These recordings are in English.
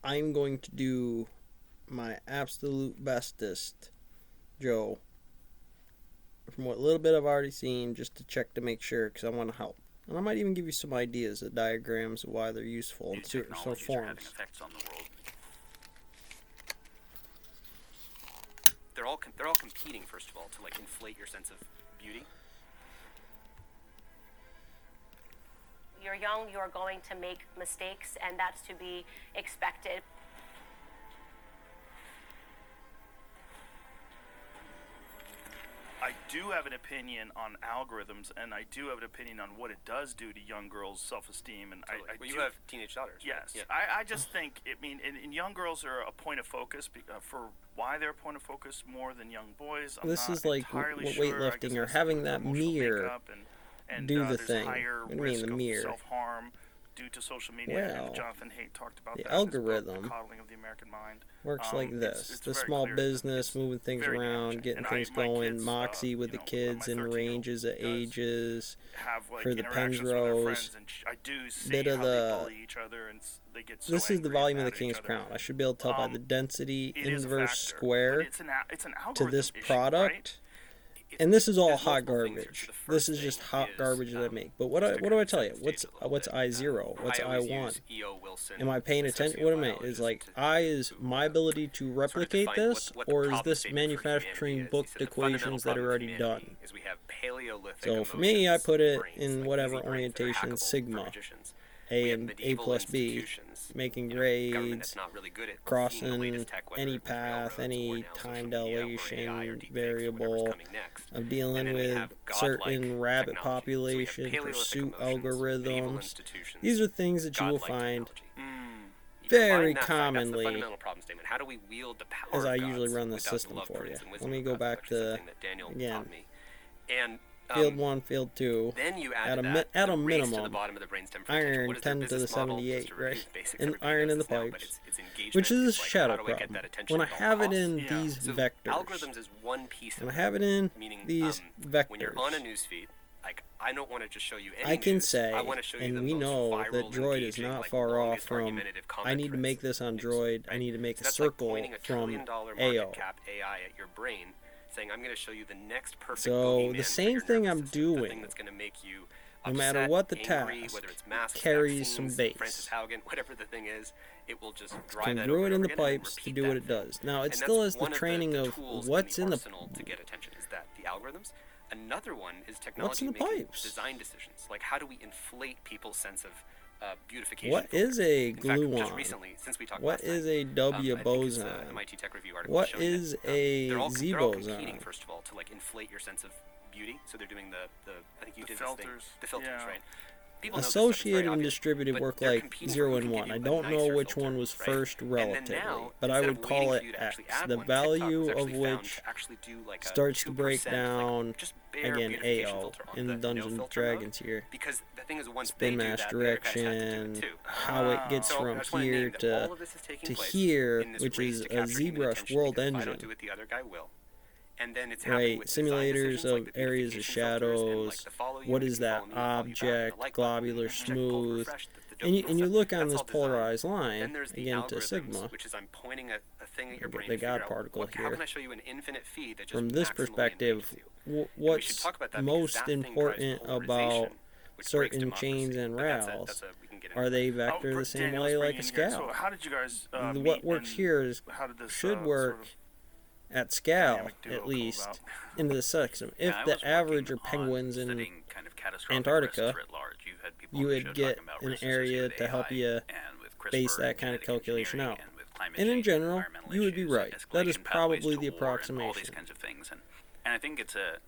I'm going to do my absolute bestest, Joe, from what little bit I've already seen, just to check to make sure, because I want to help. And I might even give you some ideas of diagrams of why they're useful in certain forms. They're all competing, first of all, to like inflate your sense of beauty. You're young, you're going to make mistakes, and that's to be expected. I do have an opinion on algorithms, and I do have an opinion on what it does do to young girls' self-esteem. And totally. You have teenage daughters. Yes, right? Yeah. I just think, and young girls are a point of focus for why they're a point of focus more than young boys. This is like weightlifting or having that mirror do the thing. What do you mean the mirror? Self-harm due to social media. Well, Jonathan Haidt talked about the that. algorithm The coddling of the American mind. Works like this. It's the very small clear business, moving things around, getting things going, kids, Moxie with the kids in ranges of ages, have, like, for the interactions with their Pensros, friends, and I do see bit of how the... they bully each other, and they get so This is the angry volume of and the mad at each King's other. Crown. I should be able to tell by the density It is a inverse factor, square but it's an to algorithm this issue, product. right? And this is all There's hot multiple things here. garbage. So the first This is just thing hot is, garbage that I make. But what just to do kind I of tell set you? the stage a little What's bit, I0? What's I always I1? use E.O. Wilson, Am I paying the attention? What am I? Is sociobiologist, like I is my ability to replicate define this, what the or is problem this statement for humanity manufacturing is. He booked said the fundamental equations that are problem of already humanity done? is we have Paleolithic So for me, I emotions, put it brains, in like whatever easy brains that are orientation, hackable for sigma. magicians. A We have and A medieval plus B, institutions, making government grades, that's not really good at seeing the crossing latest tech, whether any it's path, railroads or any now time social media or AI or dilation deepfakes or whatever's variable coming next. of And dealing then we with have certain godlike rabbit technology. So we have population, Paleolithic pursuit emotions, medieval algorithms. institutions, These are things that you will godlike find technology. You very combine that fact, that's the commonly fundamental problem statement. How do we wield the power as I of usually gods run the without the system love, for you. prudence, and Let wisdom me of go gods? back Actually to, something that Daniel again, taught me. And field 1, field 2. then you add At to a that at the a race to the minimum, bottom of the brainstem for attention. iron What is their 10 to the business model? 78, Just to repeat right? basics, And everybody iron knows in the this now, but pipes, it's engagement. which is a It's like, shadow how do I get problem. that attention When I at all have it costs? in Yeah. these So vectors, algorithms is one piece when I of have it in meaning these when you're on a vectors, news feed, like I don't want to just show you any I can news. say, I want to show you and the we most know viral, that Droid is engaging, not like, far off longest from, argumentative comment I need to threads make this on news, Droid, I right? need to make So a that's like circle pointing a $1 trillion from market AO. cap AI at your brain, saying I'm going to show you the next perfect So boogeyman the for same your thing nervous I'm system, the thing doing, that's going to make you no upset, matter what the angry, task, whether it's masks, carries some vaccines, base. Francis Haugen, whatever the thing is, it will just drive Can that brew over it and in over the again and pipes to repeat do that what it thing. does. Now, it And still that's has the one training the of tools what's in the arsenal to get attention is that the algorithms. Another one is technology What's in the making pipes? design decisions. Like how do we inflate people's sense of beautification? What is a In fact, just gluon? recently, since we talked What last is time, a W I think it's boson? a MIT Tech Review article What showing is that, a they're all Z competing, boson? first of all, to like inflate your sense of beauty. So they're doing the I think you The did filters. this thing, the filters, Yeah. right? People know this stuff, it's very Associated and obvious, distributed but work they're like competing for 0 who and can 1. give I you the don't know nicer which filter, one was right? first And then relatively, now, but I instead would of call waiting it for you to X. actually add The one, TikTok value was of actually found which to actually do like a starts to 2%, break down, like just bare again, beautification AO filter on in the Dungeons and no-filter mode. Dragons here. Because the thing is, once Spin they do mass that, the other guys have to do it direction, too. how it gets So, So I from just want to here name that all of this is taking place here, in this which race is to a capture human ZBrush attention, world because if I don't engine. do it, the other guy will. And then it's happening Right, with design simulators decisions, of like the areas of beautification filters and, like, shadows, the follow you, what if is you that follow me, I'll follow you back, and the object, like button, globular, check, pull, smooth, refresh, the and you dopamine stuff. look on That's this all design. polarized line, Then there's the again to algorithms, sigma, which is I'm pointing a thing at your get brain the to figure God out particle how here. can I show you an infinite feed that just From this maximally perspective, engages you. And we should what's talk about that because most that thing drives important polarization, about which breaks certain democracy. chains and But that's rails? we can get into Are they that. vector the same Daniel, way let's like bring a you in here. scale? So how did you guys What meet, works and here is how did this should sort work of at scale, dynamic duo at come least, about? into the system. If Yeah, I the was average working are penguins on in studying kind of catastrophic Antarctica, risks writ large. You had people you on the show would get talking about an risks area associated to with help AI you and with CRISPR base that and kind of genetic calculation engineering out. and with climate And in change, general, environmental you would be issues, right. That is escalation pathways probably to the war, and all these approximation. kinds of things. And I think it's a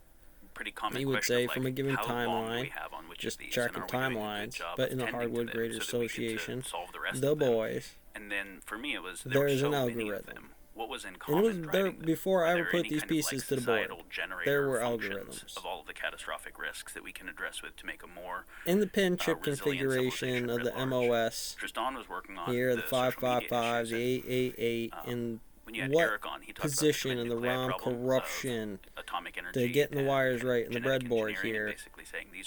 pretty common You would question say of, like, from a given how long timeline, we have on which just of these, checking and are we doing a good timelines, job but of in the tending to Hardwood them Graders so that we get to Association, solve the rest the of them. boys, And then for me, it was there were is so an many of algorithm. them. What was in And common it was there driving them? before I Are ever there put any these kind of, pieces like, to the board. societal generator There were functions algorithms. of all of the catastrophic risks that we can address with to make a more In the pin chip resilient configuration civilization of the writ large. MOS, Tristan was working on here, the social media 555, issues, the and 888, and when you had what Eric on, he talked position about in the nuclear ROM problem of corruption atomic energy to getting the and wires right in the genetic breadboard engineering, and here basically saying these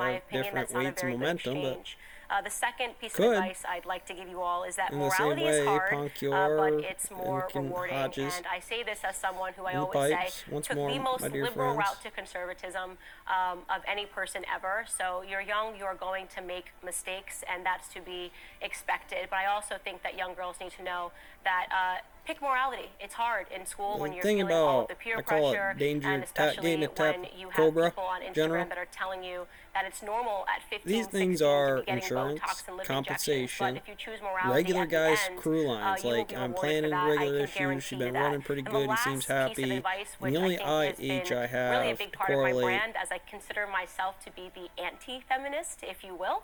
my have opinion, different that's not a weights and very good momentum, but exchange. The second piece Could. of advice I'd like to give you all is that In the same morality is way, hard, Ponkior but it's more and rewarding. Hodges And I say this as someone who I and the always Pipes, say once took more, the most my dear liberal friends. route to conservatism of any person ever. So you're young, you're going to make mistakes, and that's to be expected. But I also think that young girls need to know that pick morality. It's hard in school when you're thing feeling all of about, the peer I call pressure, it danger and tap especially game at Tap when you have Cobra people on Instagram General. that are telling you that it's normal at 15, These 16 things to are be getting insurance, Botox and lip compensation, injections. But if you choose morality regular at the guys' end, crew lines. you will Like, be I'm rewarded playing for in that. regular I can issues. She's guarantee been you that. running pretty And good. the He seems last piece of happy. advice, And which the only I think has IH been I have really a big to part of my correlate brand, as I consider myself to be the anti-feminist, if you will,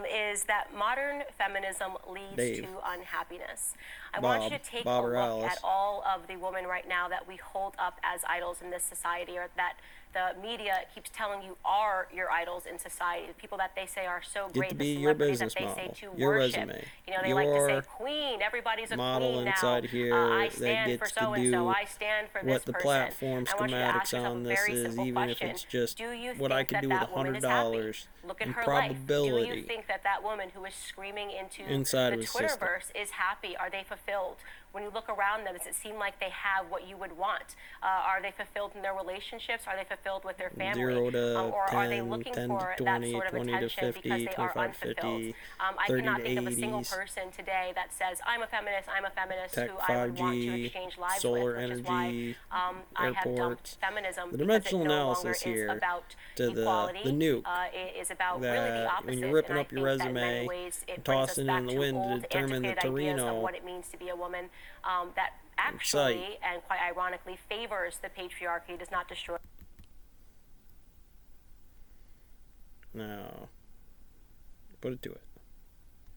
is that modern feminism leads Dave. to unhappiness. I want you to take a look Alice. at all of the women right now that we hold up as idols in this society, or that the media keeps telling you are your idols in society. The people that they say are so Get great, to the be your celebrities business that they model, say to your worship. resume, You know, they like to say your queen. Everybody's a model queen now. inside here I that stand for gets to so and do so. I stand for this what the person. platform I want you to schematics ask yourself on a this very is, simple even if question. it's just Do you what think I could do with that woman is happy? $100 Look at in her probability life. Do you think that that woman who is screaming into inside the of a system. Twitterverse is happy? Are they fulfilled? When you look around them, does it seem like they have what you would want? Are they fulfilled in their relationships? Are they fulfilled with their family? 0 to Or are they 10, looking 10 for to that 20, sort of 20 to attention 50, because they are 25 to unfulfilled? 50, I 30 cannot to think of a single 80s. person today that says, I'm a feminist Tech, who I would want to 5G, exchange lives solar with, which is why energy, I have dumped airports. feminism, The because dimensional it no longer analysis is here about to equality. the nuke It is about really the that opposite. when you're ripping and I up your think that in many resume ways it and brings us tossing it back in the to wind to old, determine the antiquated ideas of Torino what it means to be a woman, that actually, and quite ironically, favors the patriarchy, does not destroy. now put it to it.